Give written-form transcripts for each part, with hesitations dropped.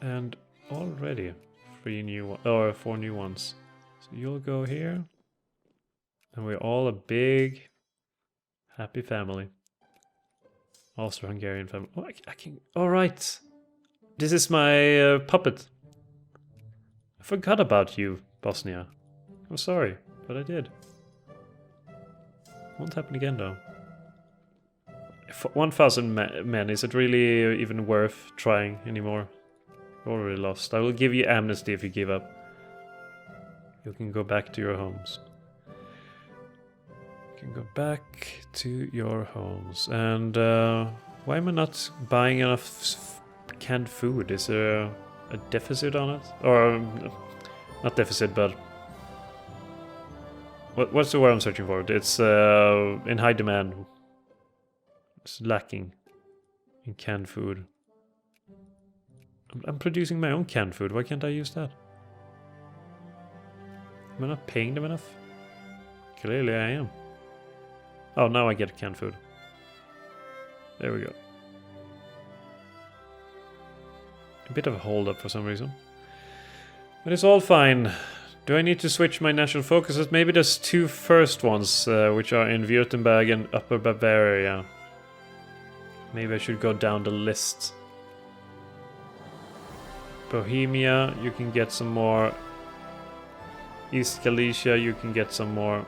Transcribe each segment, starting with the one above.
And already 4 new ones. So you'll go here. And we're all a big, happy family. Austro-Hungarian family. Oh, I can... Alright! This is my puppet. I forgot about you, Bosnia. I'm sorry, but I did. Won't happen again, though. 1,000 men, is it really even worth trying anymore? Already lost. I will give you amnesty if you give up. You can go back to your homes. You can go back to your homes. And why am I not buying enough canned food? Is there a deficit on it? Or not deficit, but what's the word I'm searching for? It's in high demand. It's lacking in canned food. I'm producing my own canned food. Why can't I use that? Am I not paying them enough? Clearly I am. Oh, now I get canned food. There we go. A bit of a hold up for some reason. But it's all fine. Do I need to switch my national focuses? Maybe there's 2 first ones, which are in Württemberg and Upper Bavaria. Maybe I should go down the list. Bohemia, you can get some more. East Galicia, you can get some more.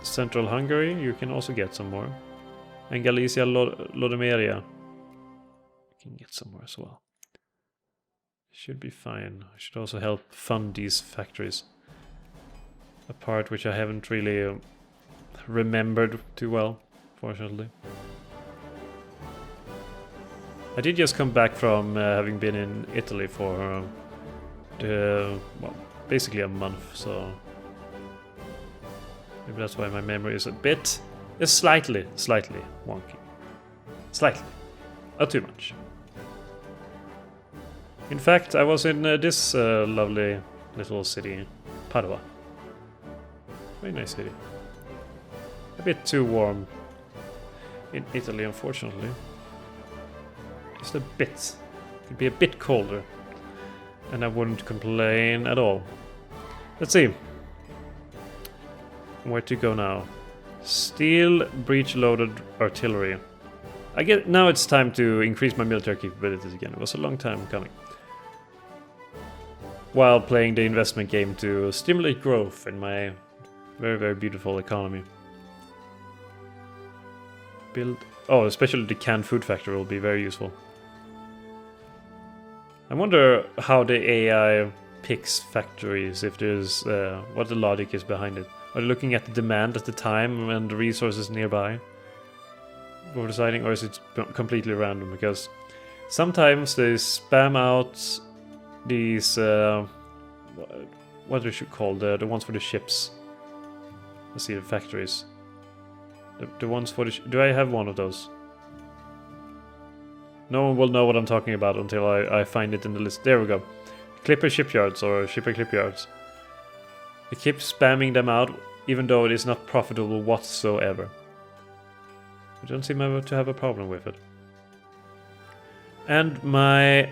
Central Hungary, you can also get some more. And Galicia, Lodomeria, you can get some more as well. Should be fine. I should also help fund these factories. A part which I haven't really remembered too well, fortunately. I did just come back from having been in Italy for well, basically a month, so maybe that's why my memory is slightly wonky. Slightly, not too much. In fact, I was in this lovely little city, Padua. Very nice city. A bit too warm in Italy, unfortunately. Just a bit. It could be a bit colder. And I wouldn't complain at all. Let's see. Where to go now? Steel breech-loaded artillery. I get now it's time to increase my military capabilities again. It was a long time coming. While playing the investment game to stimulate growth in my very, very beautiful economy. Build... Oh, especially the canned food factory will be very useful. I wonder how the AI picks factories, if there's... what the logic is behind it. Are they looking at the demand at the time and the resources nearby for deciding, or is it completely random? Because sometimes they spam out these... what they should call the ones for the ships. Let's see, the factories. The ones for the... Do I have one of those? No one will know what I'm talking about until I find it in the list. There we go. Clipper shipyards or shipper clipyards. They keep spamming them out even though it is not profitable whatsoever. I don't seem to have a problem with it. And my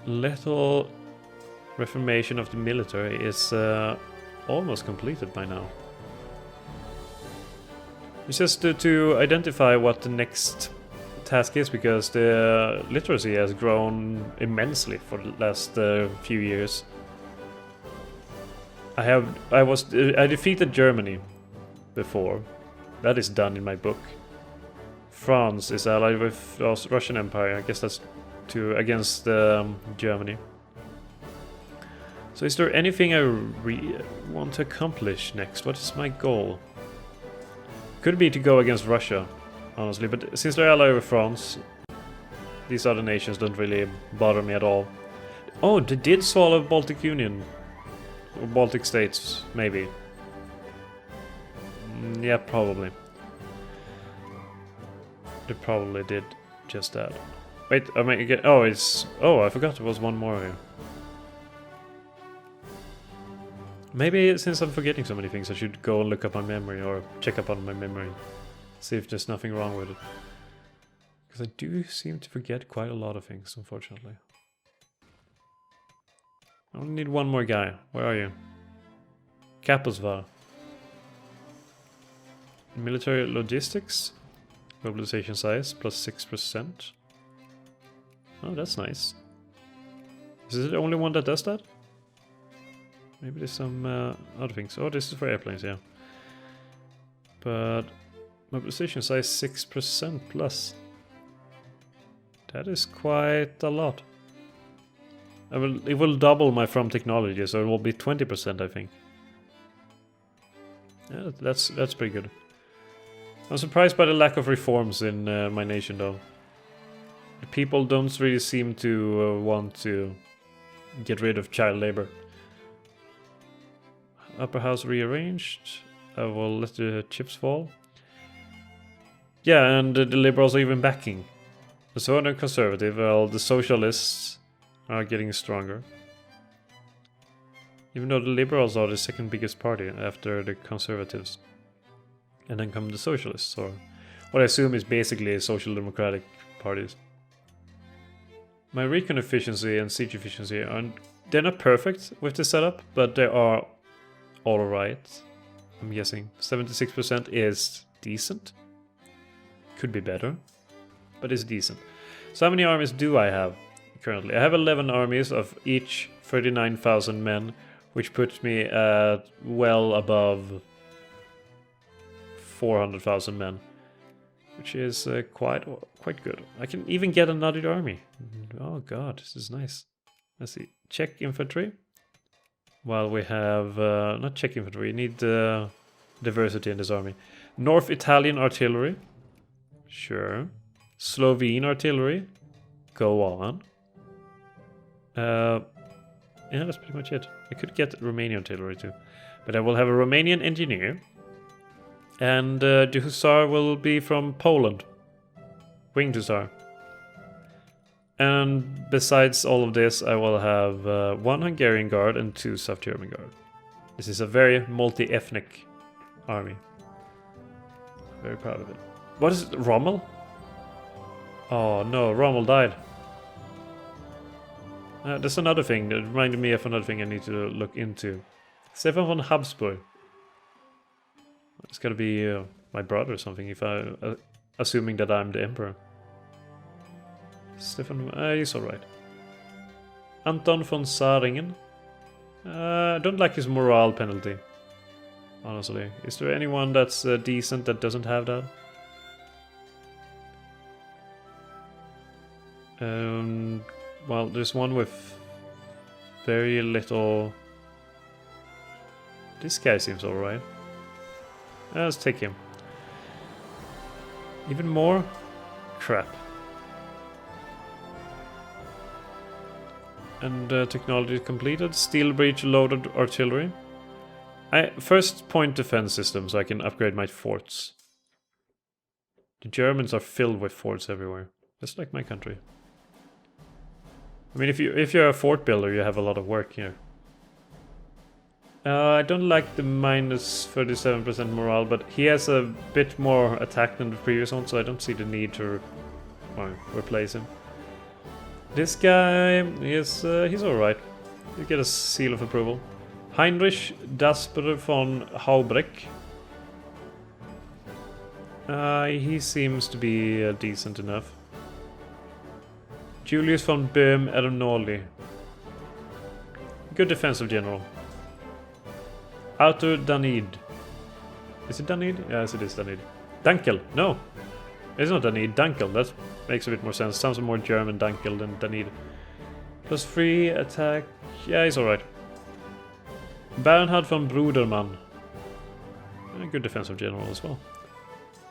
little reformation of the military is almost completed by now. It's just to identify what the next task is, because the literacy has grown immensely for the last few years. I defeated Germany before. That is done in my book. France is allied with the Russian Empire. I guess that's against Germany. So is there anything I want to accomplish next? What is my goal? Could be to go against Russia, honestly, but since they're allied with France, these other nations don't really bother me at all. Oh, they did swallow Baltic Union. Or Baltic states, maybe. Yeah, probably. They probably did just that. Wait, I might get... Oh, it's... Oh, I forgot there was one more here. Maybe since I'm forgetting so many things, I should go and look up my memory or check up on my memory. See if there's nothing wrong with it. Because I do seem to forget quite a lot of things, unfortunately. I only need one more guy. Where are you? Kaposvar. Military logistics. Mobilization size plus 6%. Oh, that's nice. Is this the only one that does that? Maybe there's some other things. Oh, this is for airplanes, yeah. But mobilization size 6% plus. That is quite a lot. It will double my from technology, so it will be 20%, I think. Yeah, that's pretty good. I'm surprised by the lack of reforms in my nation, though. The people don't really seem to want to get rid of child labor. Upper house rearranged. I will let the chips fall. Yeah, and the liberals are even backing. So are the conservative, well, the socialists are getting stronger. Even though the liberals are the second biggest party after the conservatives. And then come the socialists, or what I assume is basically social democratic parties. My recon efficiency and siege efficiency they're not perfect with the setup, but they are alright. I'm guessing 76% is decent. Could be better, but it's decent. So how many armies do I have currently? I have 11 armies of each 39,000 men, which puts me at well above 400,000 men, which is quite good. I can even get another army. Oh god, this is nice. Let's see. Czech infantry. Well, we have not Czech infantry. We need diversity in this army. North Italian artillery. Sure. Slovene artillery. Go on. Yeah, that's pretty much it. I could get Romanian artillery too, but I will have a Romanian engineer. And the Hussar will be from Poland. Winged Hussar. And besides all of this, I will have 1 Hungarian Guard and 2 South German Guard. This is a very multi-ethnic army. Very proud of it. What is it? Rommel? Oh no, Rommel died. That's another thing that reminded me of another thing I need to look into. Stefan von Habsburg. It's gotta be my brother or something, if assuming that I'm the emperor. Stefan, he's alright. Anton von Saringen. I don't like his morale penalty, honestly. Is there anyone that's decent that doesn't have that? Well, there's one with very little... This guy seems alright. Let's take him. Even more? Crap. And technology completed. Steel breach loaded artillery. First point defense system so I can upgrade my forts. The Germans are filled with forts everywhere. Just like my country. I mean, if you're a fort builder, you have a lot of work here. I don't like the minus 37% morale, but he has a bit more attack than the previous one, so I don't see the need to replace him. This guy is he's alright. You get a seal of approval. Heinrich Dasper von Haubreck. He seems to be decent enough. Julius von Böhm Ernoli. Good defensive general. Arthur Danid. Is it Danid? Yes, it is Danid. Dankel. No. It's not Danid. Dankel. That makes a bit more sense. Sounds more German Dankel than Danid. Plus 3 attack. Yeah, he's alright. Bernhard von Brudermann. A good defensive general as well.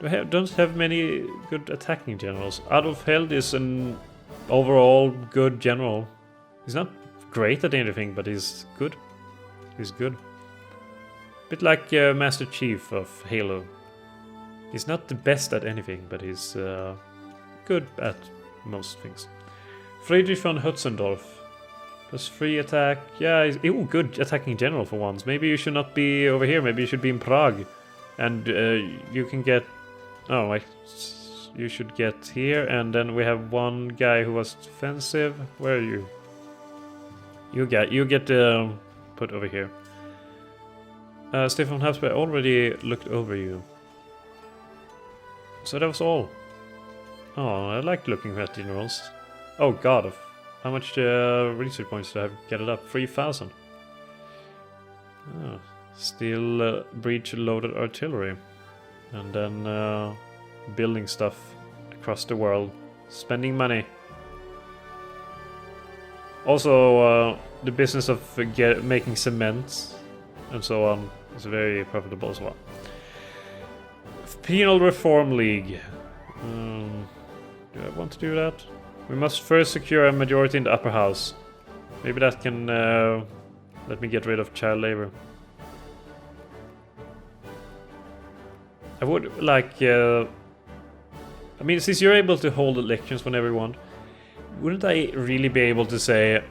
Don't have many good attacking generals. Adolf Held is an overall good general. He's not great at anything, but he's good. He's good. Bit like Master Chief of Halo. He's not the best at anything, but he's good at most things. Friedrich von Hötzendorf. Plus 3 attack. Yeah, he's good attacking general for once. Maybe you should not be over here. Maybe you should be in Prague. And you can get... Oh, you should get here, and then we have one guy who was defensive. Where are you? You get put over here. Stefan Habsburg already looked over you. So that was all. Oh, I like looking at generals. Oh god, how much research points do I have? Get it up? 3,000. Oh, still breach loaded artillery. And then building stuff across the world. Spending money. Also, the business of making cement and so on is very profitable as well. Penal Reform League. Do I want to do that? We must first secure a majority in the upper house. Maybe that can let me get rid of child labor. I would like... I mean, since you're able to hold elections whenever you want, wouldn't I really be able to say,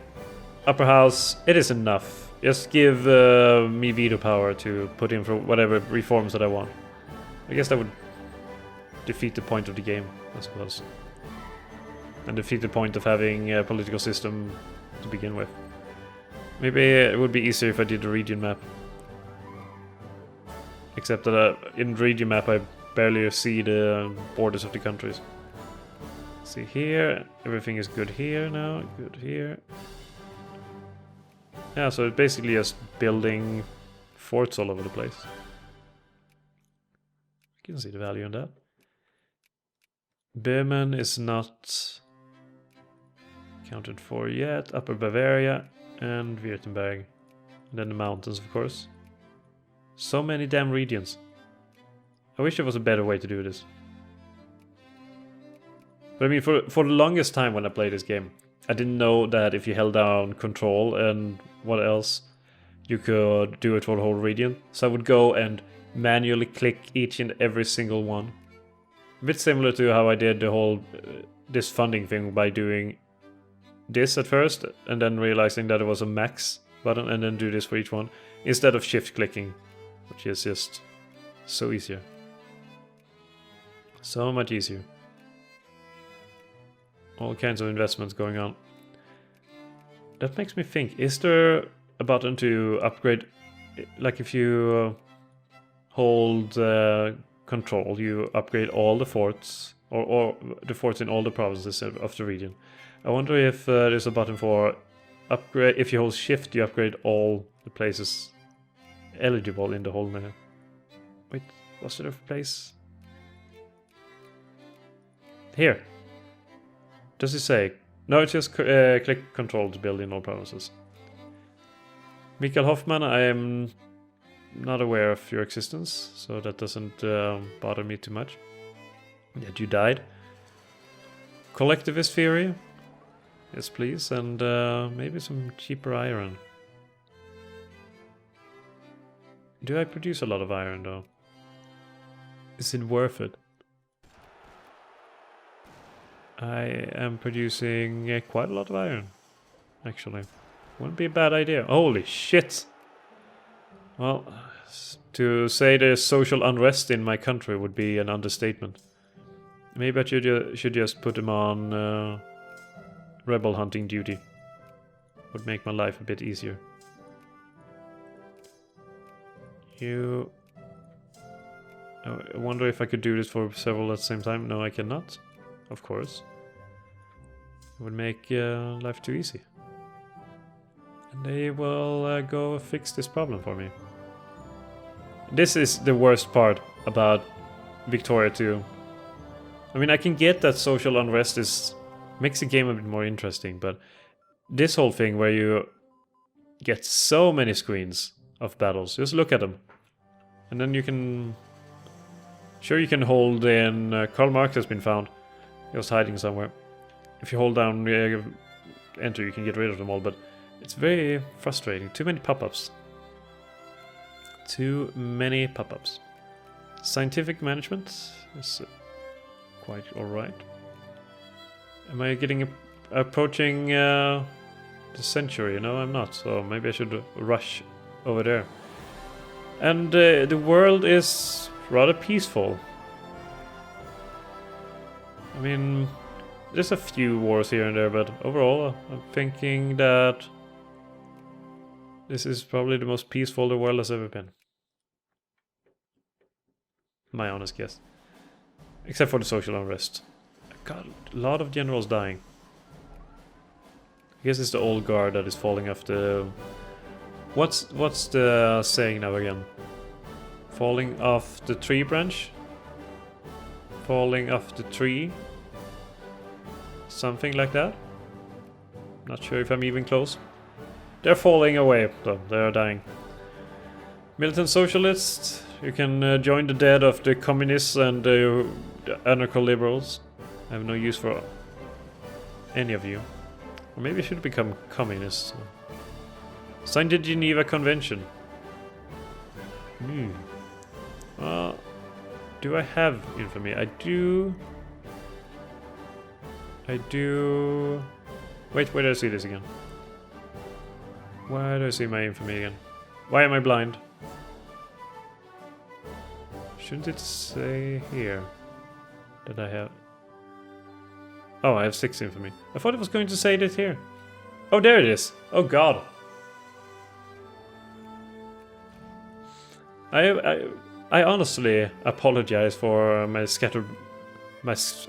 upper house, it is enough. Just give me veto power to put in for whatever reforms that I want. I guess that would defeat the point of the game, I suppose. And defeat the point of having a political system to begin with. Maybe it would be easier if I did a region map. Except that in region map I barely see the borders of the countries. See here, everything is good here now, good here. Yeah, so it's basically just building forts all over the place. You can see the value in that. Böhmen is not counted for yet. Upper Bavaria and Württemberg. And then the mountains, of course. So many damn regions. I wish there was a better way to do this. But I mean, for the longest time when I played this game, I didn't know that if you held down control and what else, you could do it for the whole region. So I would go and manually click each and every single one. A bit similar to how I did the whole this funding thing by doing this at first and then realizing that it was a max button and then do this for each one instead of shift clicking, which is just so easier. So much easier. All kinds of investments going on. That makes me think, is there a button to upgrade, like if you hold control, you upgrade all the forts, or the forts in all the provinces of the region. I wonder if there's a button for upgrade, if you hold shift you upgrade all the places eligible in the whole menu. Wait, was there a place? Here. Does it say? No, it's just click control to build in all provinces. Mikael Hoffman, I am not aware of your existence, so that doesn't bother me too much. That you died. Collectivist theory? Yes, please, and maybe some cheaper iron. Do I produce a lot of iron, though? Is it worth it? I am producing quite a lot of iron, actually. Wouldn't be a bad idea. Holy shit! Well, to say there's social unrest in my country would be an understatement. Maybe I should just put them on rebel hunting duty. Would make my life a bit easier. I wonder if I could do this for several at the same time. No, I cannot. Of course. It would make life too easy. And they will go fix this problem for me. This is the worst part about Victoria 2. I mean, I can get that social unrest makes the game a bit more interesting, but this whole thing where you get so many screens of battles, just look at them. And then you can... Sure, you can hold in... Karl Marx has been found. He was hiding somewhere. If you hold down enter, you can get rid of them all, but it's very frustrating. Too many pop-ups. Too many pop-ups. Scientific management is quite alright. Am I approaching the century? No, I'm not, so maybe I should rush over there. And the world is rather peaceful. mean, there's a few wars here and there, but overall, I'm thinking that this is probably the most peaceful the world has ever been. My honest guess. Except for the social unrest. God, a lot of generals dying. I guess it's the old guard that is falling off the... What's the saying now again? Falling off the tree branch? Falling off the tree? Something like that? Not sure if I'm even close. They're falling away, though. They're dying. Militant socialists, you can join the dead of the communists and the anarcho-liberals. I have no use for any of you. Or maybe I should become communists. Sign the Geneva Convention. Well, do I have infamy? I do. Wait, where do I see this again? Why do I see my infamy again? Why am I blind? Shouldn't it say here that I have... Oh, I have 6 infamy. I thought it was going to say that here. Oh, there it is. Oh, God. I honestly apologize for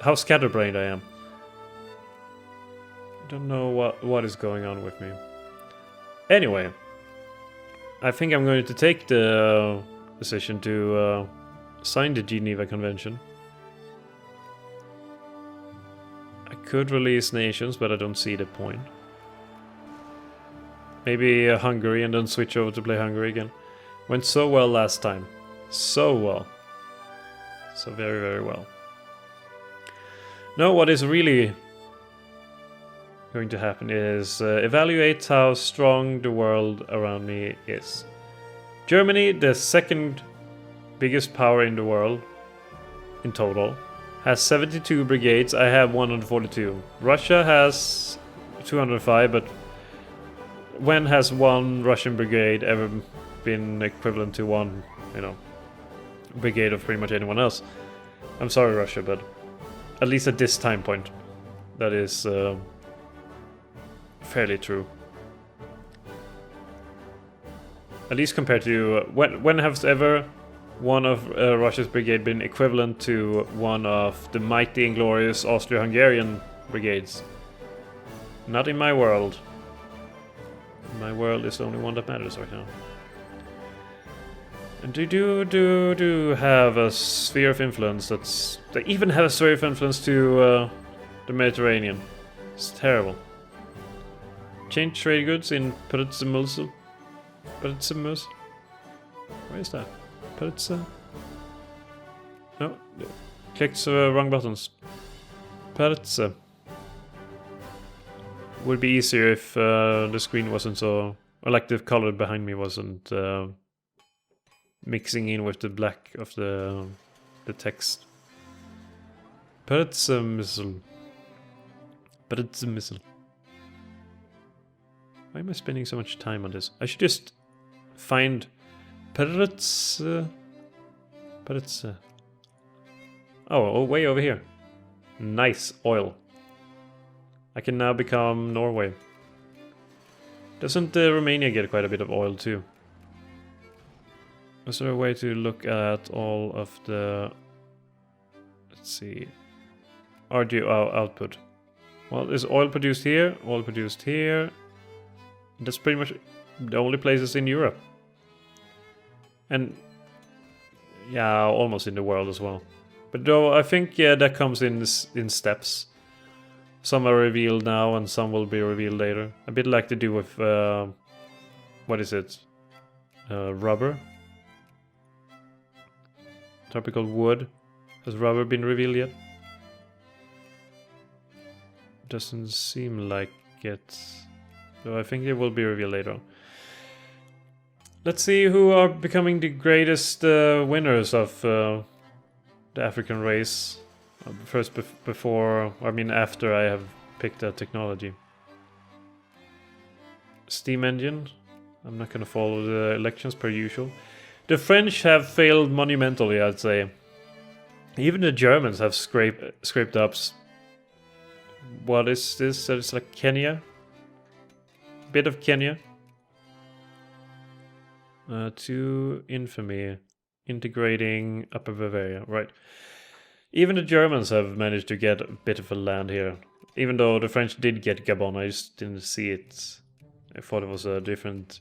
how scatterbrained I am. I don't know what is going on with me. Anyway, I think I'm going to take the decision to sign the Geneva Convention. I could release nations, but I don't see the point. Maybe Hungary and then switch over to play Hungary again. Went so well last time. So well. So very, very well. Now what is really going to happen is evaluate how strong the world around me is. Germany, the second biggest power in the world in total, has 72 brigades. I have 142. Russia has 205, but when has one Russian brigade ever been equivalent to one, brigade of pretty much anyone else? I'm sorry, Russia, but at least at this time point, that is fairly true. At least compared to when has ever one of Russia's brigade been equivalent to one of the mighty and glorious Austria-Hungarian brigades? Not in my world. My world is the only one that matters right now. And they do have a sphere of influence they even have a sphere of influence to the Mediterranean. It's terrible. Change trade goods in Pritzemus. Where is that? Pritze? No, clicked wrong buttons. Pritze. Would be easier if the screen wasn't so, or like the color behind me wasn't mixing in with the black of the text. Pritze. Why am I spending so much time on this? I should just find Pritze. Oh, way over here. Nice oil. I can now become Norway. Doesn't Romania get quite a bit of oil too? Is there a way to look at all of the... Let's see... RDO output. Well, there's oil produced here, oil produced here. That's pretty much the only places in Europe. And... yeah, almost in the world as well. But though, I think, yeah, that comes in steps. Some are revealed now and some will be revealed later. A bit like they do with... what is it? Rubber? Tropical wood. Has rubber been revealed yet? Doesn't seem like it. Though I think it will be revealed later on. Let's see who are becoming the greatest winners of the African race. First, after I have picked a technology. Steam engine. I'm not gonna follow the elections per usual. The French have failed monumentally, I'd say. Even the Germans have scraped up What is this? It's like Kenya. Bit of Kenya. To infamy. Integrating Upper Bavaria. Right. Even the Germans have managed to get a bit of a land here. Even though the French did get Gabon, I just didn't see it. I thought it was a different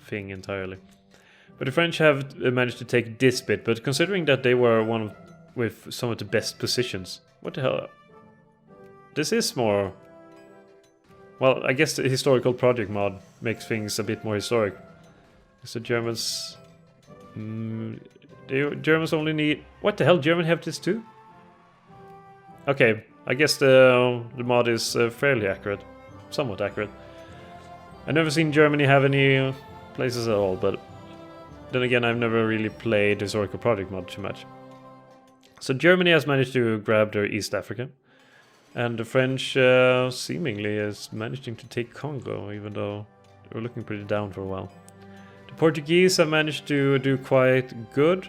thing entirely. But the French have managed to take this bit, but considering that they were with some of the best positions. What the hell? This is more... Well, I guess the historical project mod makes things a bit more historic. Because the Germans... the Germans only need... What the hell? Germans have this too? Okay, I guess the mod is fairly accurate. Somewhat accurate. I've never seen Germany have any places at all, but... Then again, I've never really played historical project mod too much. So Germany has managed to grab their East Africa. And the French seemingly is managing to take Congo, even though they were looking pretty down for a while. The Portuguese have managed to do quite good.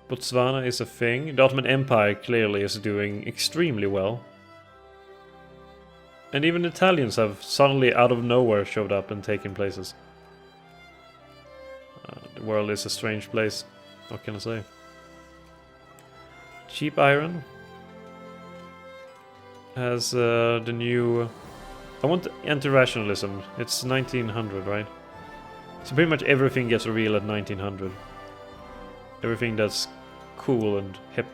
Botswana is a thing. The Ottoman Empire clearly is doing extremely well. And even the Italians have suddenly out of nowhere showed up and taken places. The world is a strange place. What can I say? Cheap iron has the new... I want anti-rationalism. It's 1900, right? So pretty much everything gets a revealed at 1900. Everything that's cool and hip.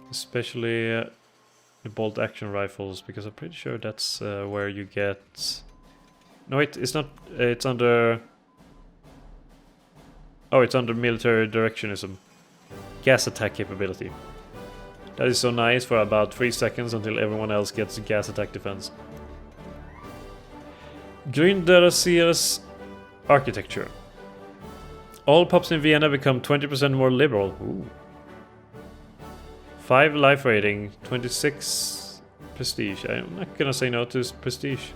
Especially the bolt action rifles, because I'm pretty sure that's where you get... No, it's not. It's under... Oh, it's under military directionism. Gas attack capability. That is so nice for about 3 seconds until everyone else gets gas attack defense. Gründerziers architecture. All pubs in Vienna become 20% more liberal. Ooh. 5 life rating, 26 prestige. I'm not gonna say no to prestige.